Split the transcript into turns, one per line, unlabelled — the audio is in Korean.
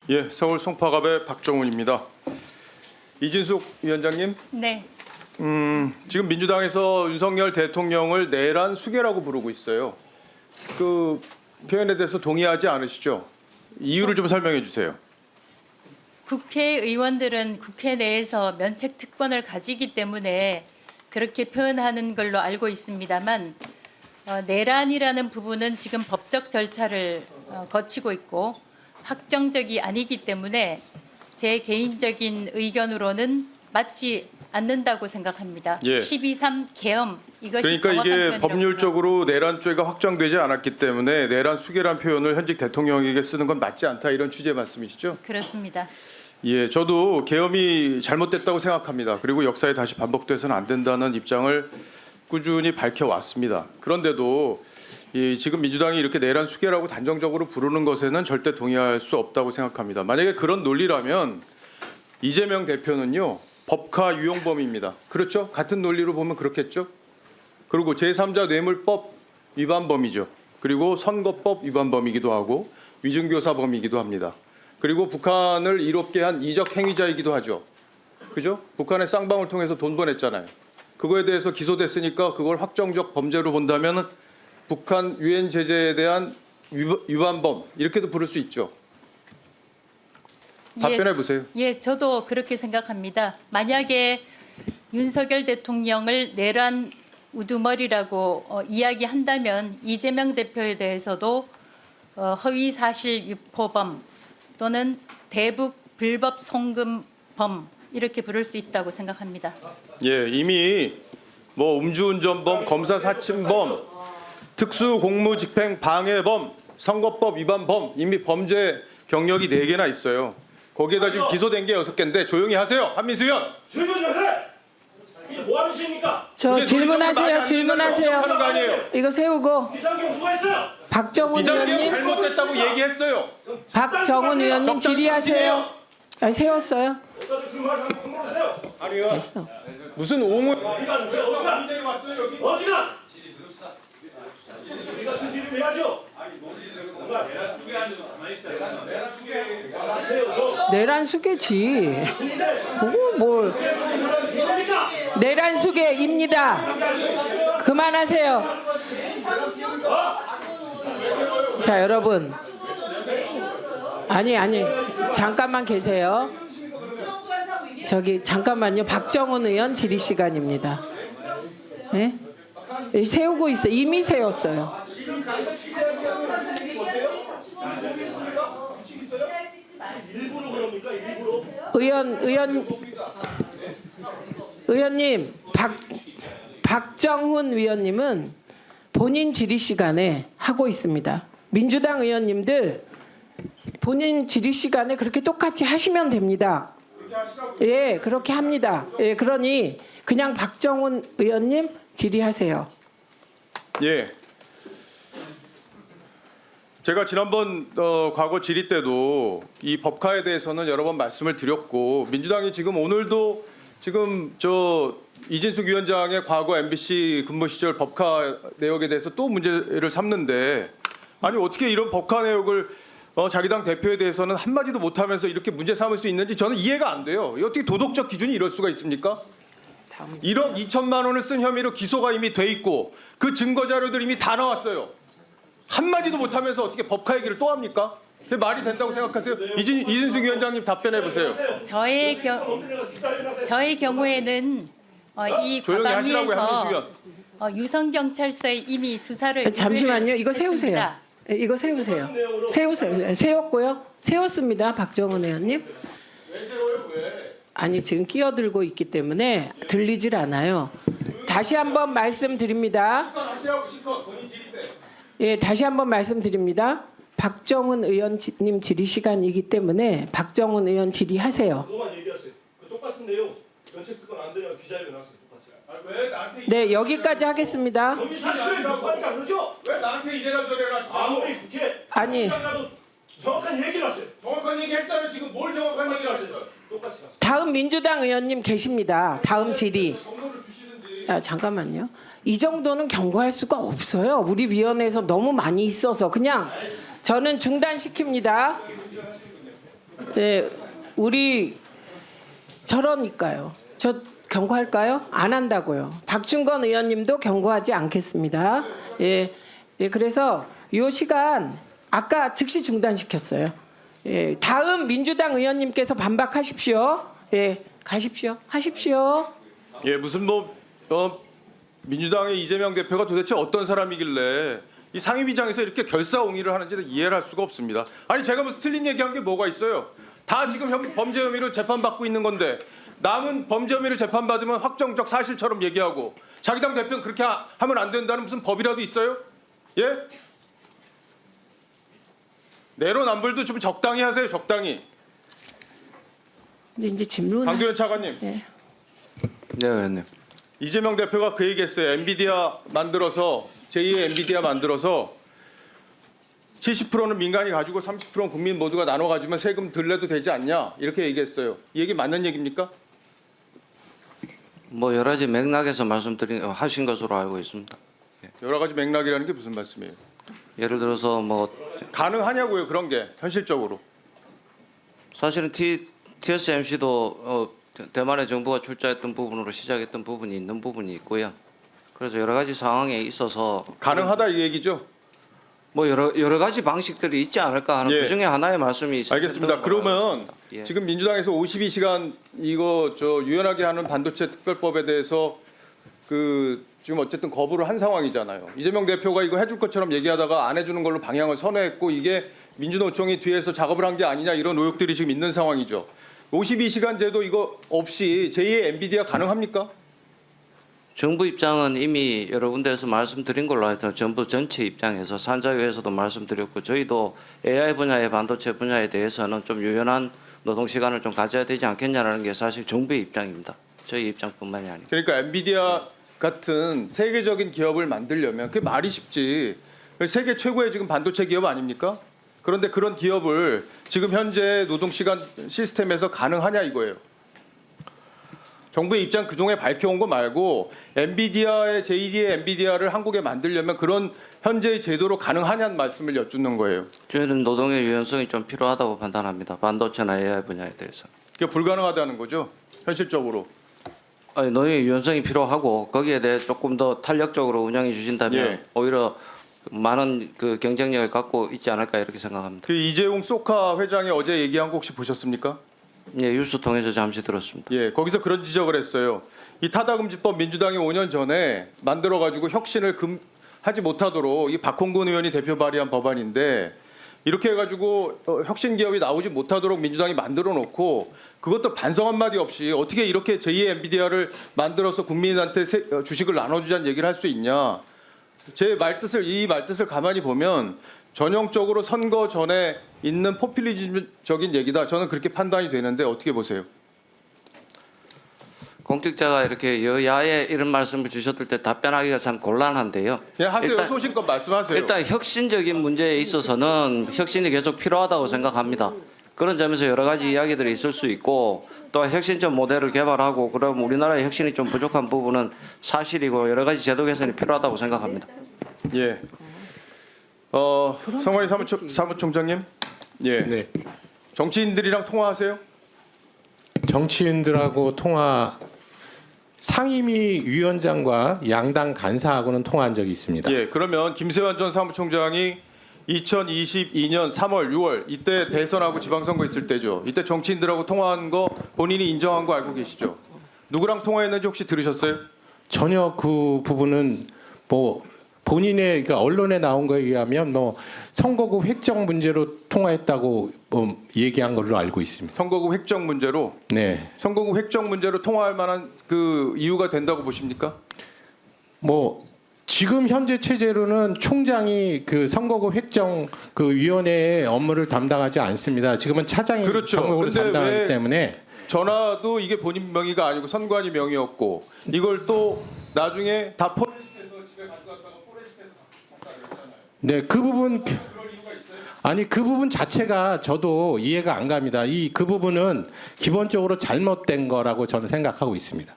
예, 서울 송파갑의 박정훈입니다. 이진숙 위원장님,
네,
지금 민주당에서 윤석열 대통령을 내란 수괴라고 부르고 있어요. 그 표현에 대해서 동의하지 않으시죠? 이유를 좀 설명해 주세요.
국회의원들은 국회 내에서 면책 특권을 가지기 때문에 그렇게 표현하는 걸로 알고 있습니다만 내란이라는 부분은 지금 법적 절차를 거치고 있고 확정적이 아니기 때문에 제 개인적인 의견으로는 맞지 않는다고 생각합니다.
예.
12.3 계엄 이것이
그러니까
정확한
이게
표현이라고
법률적으로 내란죄가 확정되지 않았기 때문에 내란 수괴란 표현을 현직 대통령에게 쓰는 건 맞지 않다 이런 취지의 말씀이시죠?
그렇습니다.
예, 저도 계엄이 잘못됐다고 생각합니다. 그리고 역사에 다시 반복돼서는 안 된다는 입장을 꾸준히 밝혀왔습니다. 그런데도 지금 민주당이 이렇게 내란 수괴라고 단정적으로 부르는 것에는 절대 동의할 수 없다고 생각합니다. 만약에 그런 논리라면 이재명 대표는요, 법카 유용범입니다. 그렇죠? 같은 논리로 보면 그렇겠죠? 그리고 제3자 뇌물법 위반범이죠. 그리고 선거법 위반범이기도 하고 위증교사범이기도 합니다. 그리고 북한을 이롭게 한 이적 행위자이기도 하죠. 그죠? 북한의 쌍방을 통해서 돈 보냈잖아요. 그거에 대해서 기소됐으니까 그걸 확정적 범죄로 본다면 북한 유엔 제재에 대한 위반범 이렇게도 부를 수 있죠. 답변해 보세요.
예, 저도 그렇게 생각합니다. 만약에 윤석열 대통령을 내란 우두머리라고 이야기한다면 이재명 대표에 대해서도 허위 사실 유포범 또는 대북 불법 송금범 이렇게 부를 수 있다고 생각합니다.
예, 이미 뭐 음주운전범, 검사 사침범, 특수공무집행 방해범, 선거법 위반범 이미 범죄 경력이 4개나 있어요. 거기에다 지금 기소된 게 6개인데 조용히 하세요. 한민수 의원.
질문 좀 해. 이게 뭐 하시니까?
저 질문하세요. 질문하세요.
하는 거 아니에요.
이거 세우고
비상경 누가 했어요?
박정훈
비상경
의원님,
잘못됐다고 얘기했어요.
박정훈 의원님
적당히
질의하세요. 아, 세웠어요.
어디까지 그말 한번 물어보세요.
아니요.
됐어.
무슨 옹을
어디가? 우리 같은 질문 해야죠.
내란 수계지. 그거 뭘? 내란 수계입니다. 그만하세요. 자, 여러분. 아니 잠깐만 계세요. 저기 잠깐만요. 박정훈 의원 질의 시간입니다. 네? 세우고 있어요. 이미 세웠어요. 의원님 박정훈 위원님은 본인 질의 시간에 하고 있습니다. 민주당 의원님들 본인 질의 시간에 그렇게 똑같이 하시면 됩니다. 예, 그렇게 합니다. 예, 그러니 그냥 박정훈 의원님 질의하세요.
예. 제가 지난번 과거 질의 때도 이 법카에 대해서는 여러 번 말씀을 드렸고 민주당이 지금 오늘도 지금 이진숙 위원장의 과거 MBC 근무 시절 법카 내역에 대해서 또 문제를 삼는데 아니 어떻게 이런 법카 내역을 자기 당 대표에 대해서는 한마디도 못하면서 이렇게 문제 삼을 수 있는지 저는 이해가 안 돼요. 어떻게 도덕적 기준이 이럴 수가 있습니까? 1억 2천만 원을 쓴 혐의로 기소가 이미 돼 있고 그 증거 자료들이 이미 다 나왔어요. 한마디도 못하면서 어떻게 법카 얘기를 또 합니까? 그게 말이 된다고 생각하세요? 이진숙 위원장님 답변해 보세요.
저의 경우에는 이
조용히 하시라고요, 한민수
과방위에서
위원.
유성 경찰서에 이미 수사를
잠시만요. 이거
했습니다.
세우세요. 예, 이거 세우세요. 세우세요. 세웠고요. 세웠습니다. 박정훈 의원님. 아니 지금 끼어들고 있기 때문에 들리질 않아요. 다시 한번 말씀드립니다. 예, 다시 한번 말씀드립니다. 박정훈 의원님 질의 시간이기 때문에 박정훈 의원 질의하세요.
그거만 얘기하세요. 그 똑같은 내용 면책 특권 안 되냐고 기자회견 나왔어요. 똑같이.
왜 나한테
네, 여기까지 하겠습니다.
여기 사실을 묻고하니까 그러죠?
왜 나한테 이래라 저래라 하시냐고.
아무리 국회
아니.
가도 정확한 얘기를 하세요.
정확한 얘기 했어요. 지금 뭘 정확한 얘기를 하셨어요?
똑같이 하세요.
다음 민주당 의원님 계십니다. 다음 질의.
정보를 주시는지.
아, 잠깐만요. 이 정도는 경고할 수가 없어요. 우리 위원회에서 너무 많이 있어서 그냥 저는 중단시킵니다. 네, 우리 저러니까요. 저 경고할까요? 안 한다고요. 박준건 의원님도 경고하지 않겠습니다. 예, 예, 그래서 이 시간 아까 즉시 중단시켰어요. 예, 다음 민주당 의원님께서 반박하십시오. 예, 가십시오. 하십시오.
예, 무슨 민주당의 이재명 대표가 도대체 어떤 사람이길래 이 상임위장에서 이렇게 결사옹위를 하는지는 이해를 할 수가 없습니다. 아니 제가 무슨 틀린 얘기한 게 뭐가 있어요? 다 지금 범죄 혐의로 재판받고 있는 건데 남은 범죄 혐의로 재판받으면 확정적 사실처럼 얘기하고 자기 당 대표는 그렇게 하면 안 된다는 무슨 법이라도 있어요? 예? 내로남불도 좀 적당히 하세요. 적당히.
근데 이제 질문.
강도현 차관님.
네.
네, 의원님.
이재명 대표가 그 얘기했어요. 엔비디아 만들어서 제2의 엔비디아 만들어서 70%는 민간이 가지고 30%는 국민 모두가 나눠 가지면 세금 덜 내도 되지 않냐 이렇게 얘기했어요. 이 얘기 맞는 얘기입니까?
뭐 여러 가지 맥락에서 하신 것으로 알고 있습니다.
여러 가지 맥락이라는 게 무슨 말씀이에요?
예를 들어서 뭐
가능하냐고요 그런 게 현실적으로.
사실은 TSMC도 대만의 정부가 출자했던 부분으로 시작했던 부분이 있는 부분이 있고요. 그래서 여러 가지 상황에 있어서
가능하다 이 얘기죠?
뭐 여러 가지 방식들이 있지 않을까 하는
예.
그 중에 하나의 말씀이 있습니다.
알겠습니다. 그러면
예.
지금 민주당에서 52시간 이거 유연하게 하는 반도체 특별법에 대해서 지금 어쨌든 거부를 한 상황이잖아요. 이재명 대표가 이거 해줄 것처럼 얘기하다가 안 해주는 걸로 방향을 선회했고 이게 민주노총이 뒤에서 작업을 한 게 아니냐 이런 의혹들이 지금 있는 상황이죠. 52시간 제도 이거 없이 제2의 엔비디아 가능합니까?
정부 입장은 이미 여러 군데에서 말씀드린 걸로 하여튼 정부 전체 입장에서 산자위에서도 말씀드렸고 저희도 AI 분야의 반도체 분야에 대해서는 좀 유연한 노동 시간을 좀 가져야 되지 않겠냐라는 게 사실 정부의 입장입니다. 저희 입장뿐만이 아니고.
그러니까 엔비디아 같은 세계적인 기업을 만들려면 그게 말이 쉽지. 세계 최고의 지금 반도체 기업 아닙니까? 그런데 그런 기업을 지금 현재 노동시간 시스템에서 가능하냐 이거예요. 정부의 입장 그동안 밝혀온 거 말고 엔비디아의 제2의 엔비디아를 한국에 만들려면 그런 현재의 제도로 가능하냐는 말씀을 여쭙는 거예요.
저희는 노동의 유연성이 좀 필요하다고 판단합니다. 반도체나 AI 분야에 대해서.
그게 불가능하다는 거죠. 현실적으로.
아니, 노동의 유연성이 필요하고 거기에 대해 조금 더 탄력적으로 운영해 주신다면
예.
오히려 많은 그 경쟁력을 갖고 있지 않을까 이렇게 생각합니다.
그 이재용 소카 회장이 어제 얘기한 거 혹시 보셨습니까?
예, 뉴스 통해서 잠시 들었습니다.
예, 거기서 그런 지적을 했어요. 이 타다금지법 민주당이 5년 전에 만들어가지고 혁신을 하지 못하도록 이 박홍근 의원이 대표 발의한 법안인데 이렇게 해가지고 혁신 기업이 나오지 못하도록 민주당이 만들어 놓고 그것도 반성 한마디 없이 어떻게 이렇게 제2의 엔비디아를 만들어서 국민한테 주식을 나눠주자는 얘기를 할 수 있냐. 이 말뜻을 가만히 보면 전형적으로 선거 전에 있는 포퓰리즘적인 얘기다. 저는 그렇게 판단이 되는데 어떻게 보세요?
공직자가 이렇게 여야에 이런 말씀을 주셨을 때 답변하기가 참 곤란한데요.
예, 하세요.
일단-
소신껏 말씀하세요.
일단 혁신적인 문제에 있어서는 혁신이 계속 필요하다고 생각합니다. 그런 점에서 여러 가지 이야기들이 있을 수 있고 또 혁신적 모델을 개발하고 그럼 우리나라의 혁신이 좀 부족한 부분은 사실이고 여러 가지 제도 개선이 필요하다고 생각합니다.
예. 성원희 사무총장님. 예.
네.
정치인들이랑 통화하세요?
정치인들하고 상임위 위원장과 양당 간사하고는 통화한 적이 있습니다.
예. 그러면 김세환 전 사무총장이 2022년 3월, 6월 이때 대선하고 지방선거 있을 때죠. 이때 정치인들하고 통화한 거 본인이 인정한 거 알고 계시죠? 누구랑 통화했는지 혹시 들으셨어요?
전혀 그 부분은 뭐 본인의 그러니까 언론에 나온 거에 의하면 뭐 선거구 획정 문제로 통화했다고 얘기한 걸로 알고 있습니다.
선거구 획정 문제로
네.
선거구 획정 문제로 통화할 만한 그 이유가 된다고 보십니까?
뭐 지금 현재 체제로는 총장이 그 선거구 획정 그 위원회의 업무를 담당하지 않습니다. 지금은 차장이
그렇죠.
전국으로
근데
담당하기
왜
때문에
전화도 이게 본인 명의가 아니고 선관위 명의였고 이걸 또 나중에 다 포렌식해서 집에 가져갔다가 포렌식해서 갖다 냈잖아요.
네, 그 부분
그럴 이유가 있어요?
아니 그 부분 자체가 저도 이해가 안 갑니다. 그 부분은 기본적으로 잘못된 거라고 저는 생각하고 있습니다.